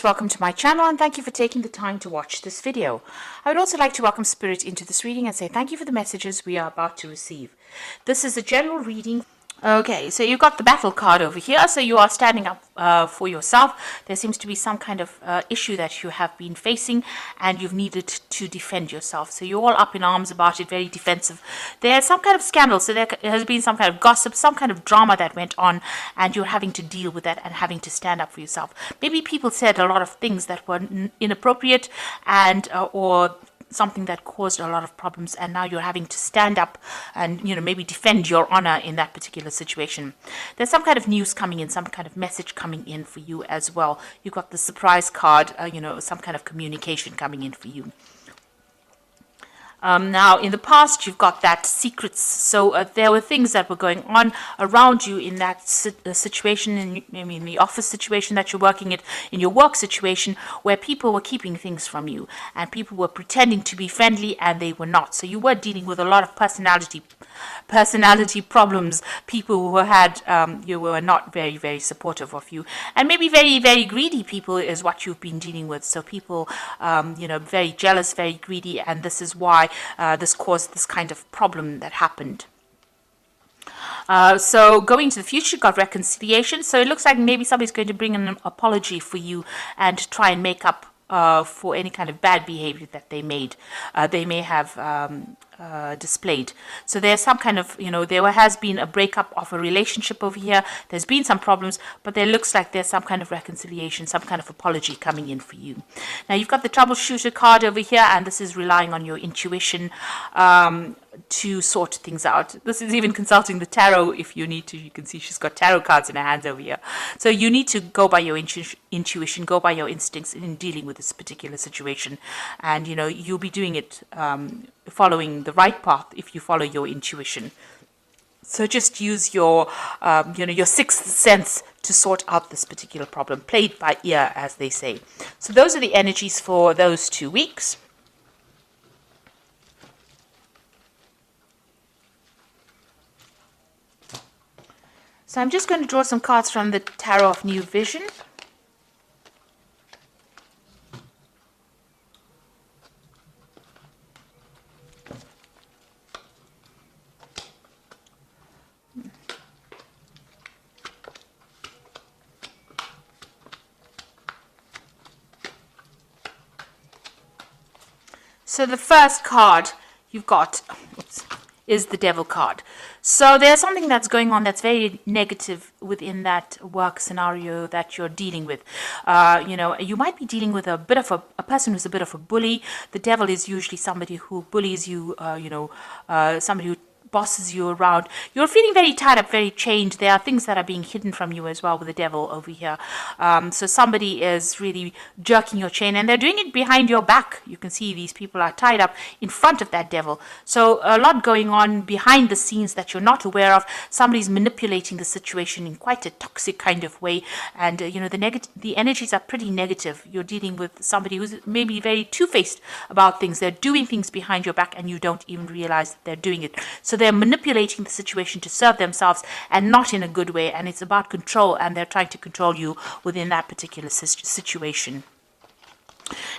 Welcome to my channel and thank you for taking the time to watch this video. I would also like to welcome Spirit into this reading and say thank you for the messages we are about to receive. This is a general reading. Okay, so you've got the battle card over here, so you are standing up for yourself. There seems to be some kind of issue that you have been facing and you've needed to defend yourself. So you're all up in arms about it, very defensive. There's some kind of scandal, so there has been some kind of gossip, some kind of drama that went on, and you're having to deal with that and having to stand up for yourself. Maybe people said a lot of things that were inappropriate and or something that caused a lot of problems, and now you're having to stand up and maybe defend your honor in that particular situation. There's some kind of news coming in, some kind of message coming in for you as well. You've got the surprise card, some kind of communication coming in for you. Now, in the past, you've got that secrets. So there were things that were going on around you in that situation, maybe in the office situation that you're working at, in your work situation, where people were keeping things from you and people were pretending to be friendly and they were not. So you were dealing with a lot of personality problems. People who had, you were not very, very supportive of you, and maybe very, very greedy people is what you've been dealing with. So people, very jealous, very greedy, and this is why this caused this kind of problem that happened. So going to the future, got reconciliation. So it looks like maybe somebody's going to bring an apology for you and try and make up for any kind of bad behavior that they may have displayed. So there's some kind of, there has been a breakup of a relationship over here. There's been some problems, but there looks like there's some kind of reconciliation, some kind of apology coming in for you. Now you've got the troubleshooter card over here, and this is relying on your intuition to sort things out. This is even consulting the tarot if you need to. You can see she's got tarot cards in her hands over here. So you need to go by your intuition, go by your instincts in dealing with this particular situation. And, you'll be doing it following the right path if you follow your intuition. So just use your, your sixth sense to sort out this particular problem. Play it by ear, as they say. So those are the energies for those 2 weeks. So I'm just going to draw some cards from the Tarot of New Vision. So the first card you've got is the Devil card. So there's something that's going on that's very negative within that work scenario that you're dealing with. You might be dealing with a bit of a person who's a bit of a bully. The Devil is usually somebody who bullies you, somebody who bosses you around. You're feeling very tied up, very chained. There are things that are being hidden from you as well with the Devil over here. So somebody is really jerking your chain, and they're doing it behind your back. You can see these people are tied up in front of that Devil. So a lot going on behind the scenes that you're not aware of. Somebody's manipulating the situation in quite a toxic kind of way, and the energies are pretty negative. You're dealing with somebody who's maybe very two-faced about things. They're doing things behind your back and you don't even realize that they're doing it. So they're manipulating the situation to serve themselves and not in a good way, and it's about control, and they're trying to control you within that particular situation.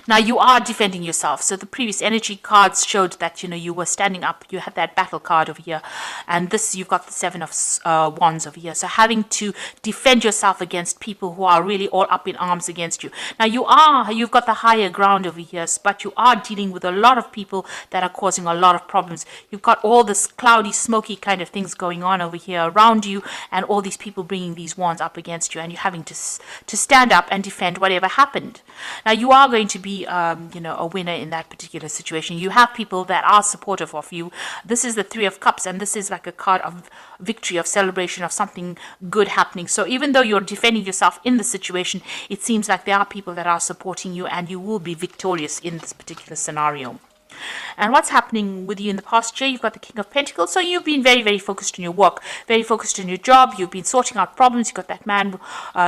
Now you are defending yourself. So the previous energy cards showed that you were standing up. You had that battle card over here, and this you've got the Seven of Wands over here. So having to defend yourself against people who are really all up in arms against you. Now you've got the higher ground over here, but you are dealing with a lot of people that are causing a lot of problems. You've got all this cloudy, smoky kind of things going on over here around you, and all these people bringing these wands up against you, and you're having to stand up and defend whatever happened. Now you are going to be a winner in that particular situation. You have people that are supportive of you. This is the Three of Cups, and this is like a card of victory, of celebration, of something good happening. So even though you're defending yourself in the situation, it seems like there are people that are supporting you, and you will be victorious in this particular scenario. And what's happening with you in the past year? You've got the King of Pentacles. So you've been very, very focused on your work, very focused on your job. You've been sorting out problems. You've got that man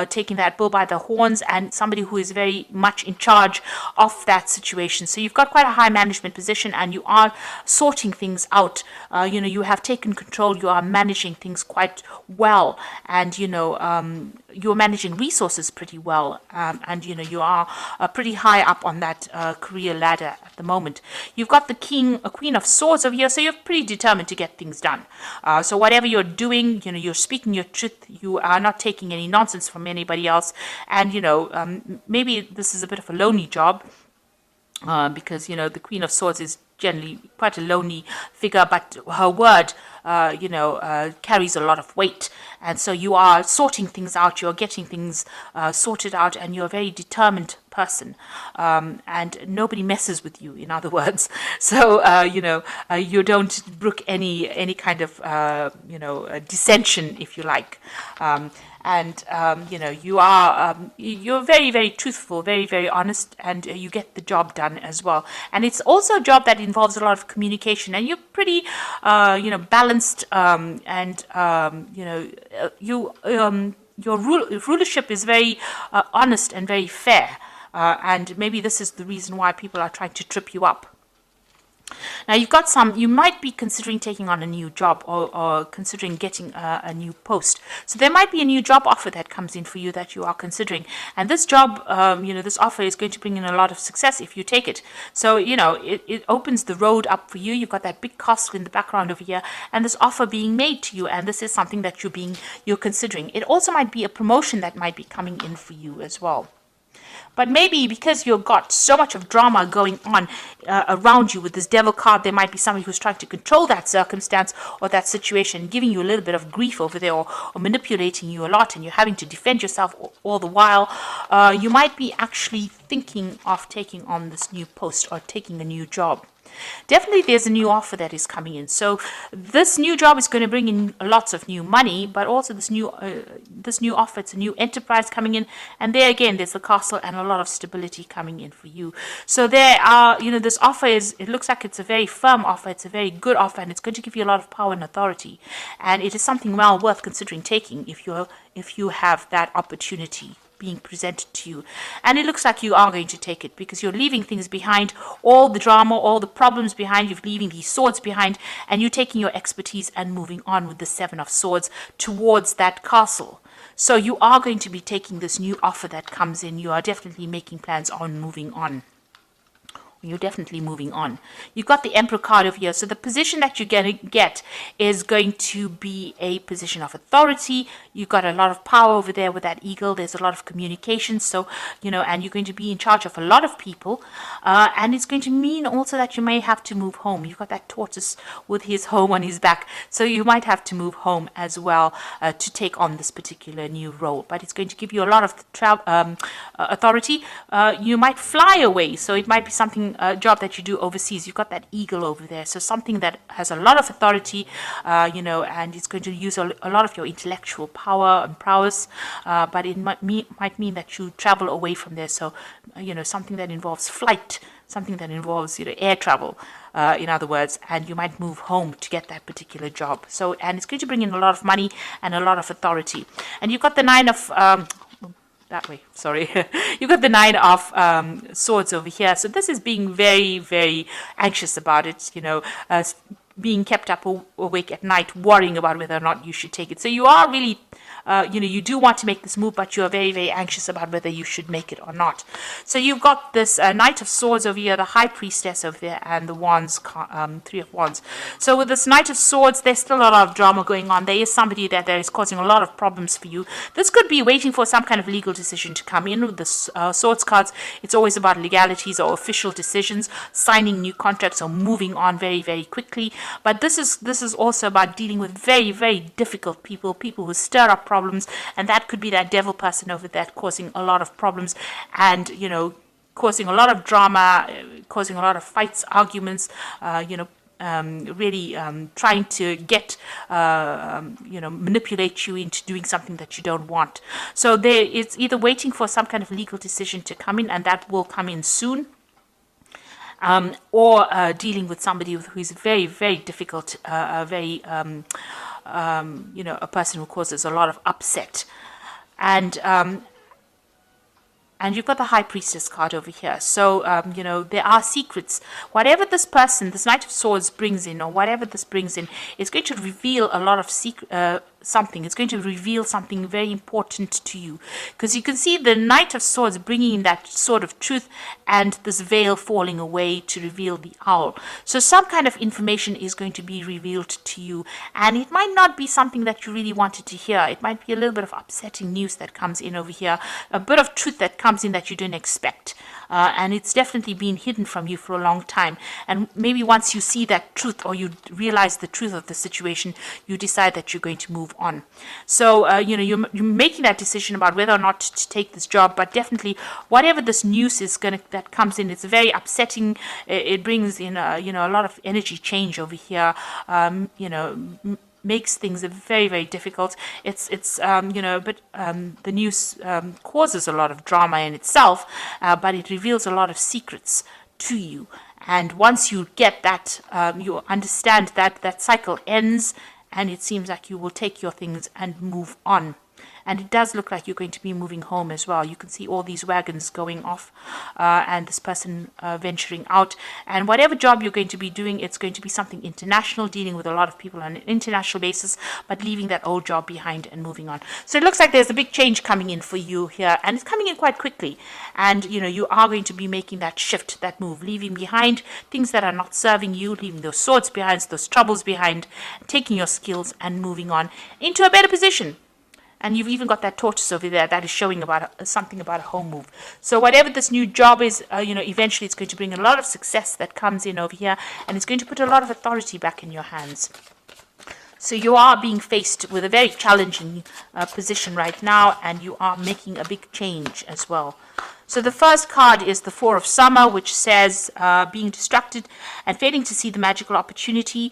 taking that bull by the horns, and somebody who is very much in charge of that situation. So you've got quite a high management position, and you are sorting things out. You have taken control. You are managing things quite well, and you're managing resources pretty well, and you are pretty high up on that career ladder at the moment. You've got the Queen of Swords over here, so you're pretty determined to get things done. So whatever you're doing, you're speaking your truth. You are not taking any nonsense from anybody else, and maybe this is a bit of a lonely job. Because the Queen of Swords is generally quite a lonely figure, but her word carries a lot of weight, and so you are sorting things out, you're getting things sorted out, and you're a very determined person, and nobody messes with you, in other words. So you don't brook any kind of dissension, if you like. You're very, very truthful, very, very honest, and you get the job done as well. And it's also a job that involves a lot of communication, and you're pretty balanced, your rulership is very honest and very fair, and maybe this is the reason why people are trying to trip you up. Now you might be considering taking on a new job, or considering getting a new post. So there might be a new job offer that comes in for you that you are considering. And this job, this offer is going to bring in a lot of success if you take it. So, it opens the road up for you. You've got that big castle in the background over here, and this offer being made to you. And this is something that you're considering. It also might be a promotion that might be coming in for you as well. But maybe because you've got so much of drama going on around you with this Devil card, there might be somebody who's trying to control that circumstance or that situation, giving you a little bit of grief over there, or manipulating you a lot, and you're having to defend yourself all the while. You might be actually thinking of taking on this new post or taking a new job. Definitely there's a new offer that is coming in. So this new job is going to bring in lots of new money, but also this new offer, it's a new enterprise coming in, and there again there's the castle and a lot of stability coming in for you. So there are, this offer it looks like it's a very firm offer, it's a very good offer, and it's going to give you a lot of power and authority, and it is something well worth considering taking if you have that opportunity being presented to you. And it looks like you are going to take it, because you're leaving things behind, all the drama, all the problems behind. You're leaving these swords behind, and you're taking your expertise and moving on with the Seven of Swords towards that castle. So you are going to be taking this new offer that comes in. You are definitely making plans on moving on. You're definitely moving on. You've got the Emperor card over here. So the position that you're going to get is going to be a position of authority. You've got a lot of power over there with that eagle. There's a lot of communication. So, and you're going to be in charge of a lot of people. And it's going to mean also that you may have to move home. You've got that tortoise with his home on his back. So you might have to move home as well to take on this particular new role. But it's going to give you a lot of authority. You might fly away. So it might be something, a job that you do overseas. You've got that eagle over there, so something that has a lot of authority, and it's going to use a lot of your intellectual power and prowess, but it might mean that you travel away from there. So something that involves flight, something that involves air travel, in other words, and you might move home to get that particular job. So, and it's going to bring in a lot of money and a lot of authority. And you've got the Nine of that way, sorry. You've got the Nine of Swords over here. So this is being very, very anxious about it, being kept up awake at night, worrying about whether or not you should take it. So you are really, you do want to make this move, but you're very, very anxious about whether you should make it or not. So you've got this Knight of Swords over here, the High Priestess over there, and the Wands, Three of Wands. So with this Knight of Swords, there's still a lot of drama going on. There is somebody that is causing a lot of problems for you. This could be waiting for some kind of legal decision to come in. With the Swords cards, it's always about legalities or official decisions, signing new contracts or moving on very, very quickly. But this is also about dealing with very, very difficult people who stir up problems, and that could be that devil person over there causing a lot of problems, and causing a lot of drama, causing a lot of fights, arguments, really trying to get manipulate you into doing something that you don't want. So it's either waiting for some kind of legal decision to come in, and that will come in soon. or dealing with somebody who is very, very difficult, a person who causes a lot of upset. And you've got the High Priestess card over here. So, there are secrets. Whatever this person, this Knight of Swords brings in, or whatever this brings in, is going to reveal a lot of something. It's going to reveal something very important to you. Because you can see the Knight of Swords bringing in that sword of truth and this veil falling away to reveal the owl. So some kind of information is going to be revealed to you. And it might not be something that you really wanted to hear. It might be a little bit of upsetting news that comes in over here. A bit of truth that comes in that you didn't expect. And it's definitely been hidden from you for a long time. And maybe once you see that truth, or you realize the truth of the situation, you decide that you're going to move on. So, you're making that decision about whether or not to take this job, but definitely whatever this news is that comes in, it's very upsetting. It brings in, a lot of energy change over here, makes things very, very difficult. The news causes a lot of drama in itself, but it reveals a lot of secrets to you. And once you get that, you understand that cycle ends, and it seems like you will take your things and move on. And it does look like you're going to be moving home as well. You can see all these wagons going off, and this person venturing out. And whatever job you're going to be doing, it's going to be something international, dealing with a lot of people on an international basis, but leaving that old job behind and moving on. So it looks like there's a big change coming in for you here, and it's coming in quite quickly. And, you are going to be making that shift, that move, leaving behind things that are not serving you, leaving those swords behind, those troubles behind, taking your skills and moving on into a better position. And you've even got that tortoise over there that is showing about something about a home move. So whatever this new job is, eventually it's going to bring a lot of success that comes in over here, and it's going to put a lot of authority back in your hands. So you are being faced with a very challenging position right now, and you are making a big change as well. So the first card is the Four of Summer, which says being distracted and failing to see the magical opportunity,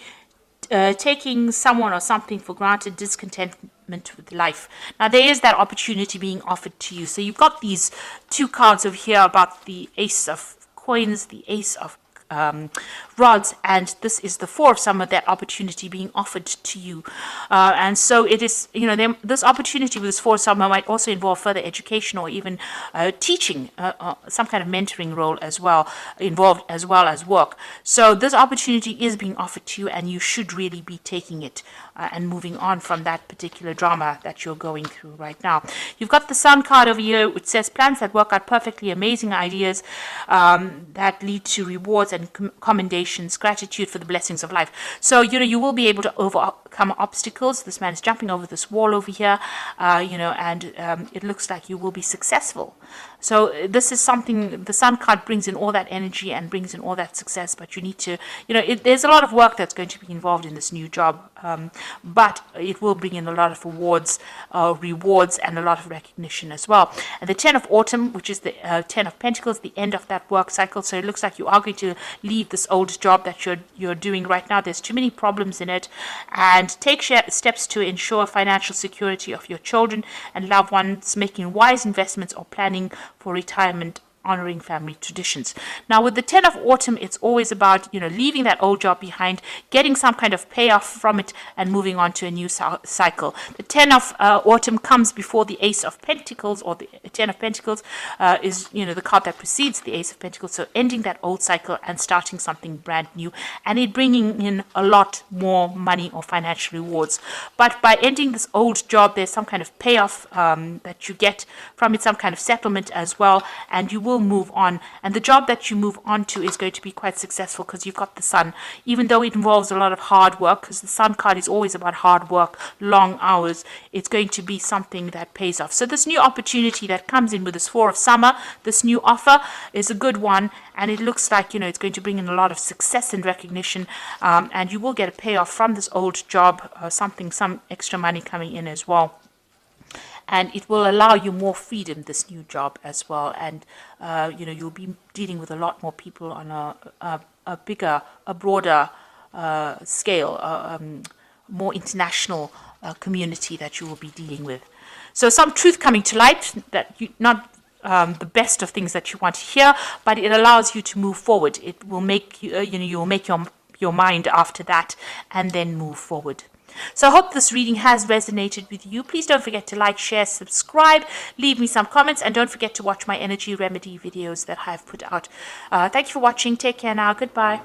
taking someone or something for granted, discontentment with life. Now there is that opportunity being offered to you. So you've got these two cards over here about the Ace of Coins, the Ace of rods, and this is the Four of Summer, that opportunity being offered to you. And so it is, this opportunity with this Four of Summer might also involve further education, or even teaching, some kind of mentoring role as well, involved, as well as work. So this opportunity is being offered to you, and you should really be taking it and moving on from that particular drama that you're going through right now. You've got the Sun card over here, which says plans that work out perfectly, amazing ideas that lead to rewards and commendations, gratitude for the blessings of life. So, you will be able to overcome obstacles. This man is jumping over this wall over here, and it looks like you will be successful. So this is something, the Sun card brings in all that energy and brings in all that success, but you need to, there's a lot of work that's going to be involved in this new job, but it will bring in a lot of rewards, and a lot of recognition as well. And the Ten of Autumn, which is the Ten of Pentacles, the end of that work cycle. So it looks like you are going to leave this old job that you're doing right now. There's too many problems in it, and take steps to ensure financial security of your children and loved ones, making wise investments or planning for retirement, honoring family traditions. Now with the Ten of Autumn, it's always about, leaving that old job behind, getting some kind of payoff from it, and moving on to a new cycle. The Ten of Autumn comes before the Ace of Pentacles, or the Ten of Pentacles is, the card that precedes the Ace of Pentacles. So ending that old cycle and starting something brand new, and it bringing in a lot more money or financial rewards. But by ending this old job, there's some kind of payoff that you get from it, some kind of settlement as well, and you will move on. And the job that you move on to is going to be quite successful, because you've got the Sun, even though it involves a lot of hard work, because the Sun card is always about hard work, long hours. It's going to be something that pays off. So this new opportunity that comes in with this Four of Summer, this new offer, is a good one, and it looks like, it's going to bring in a lot of success and recognition, and you will get a payoff from this old job, some extra money coming in as well. And it will allow you more freedom, this new job as well. And, you'll be dealing with a lot more people on a bigger, a broader scale, more international community that you will be dealing with. So some truth coming to light, that the best of things that you want to hear, but it allows you to move forward. It will make you, you will make your mind after that and then move forward. So I hope this reading has resonated with you. Please don't forget to like, share, subscribe, leave me some comments, and don't forget to watch my energy remedy videos that I've put out. Thank you for watching. Take care now. Goodbye.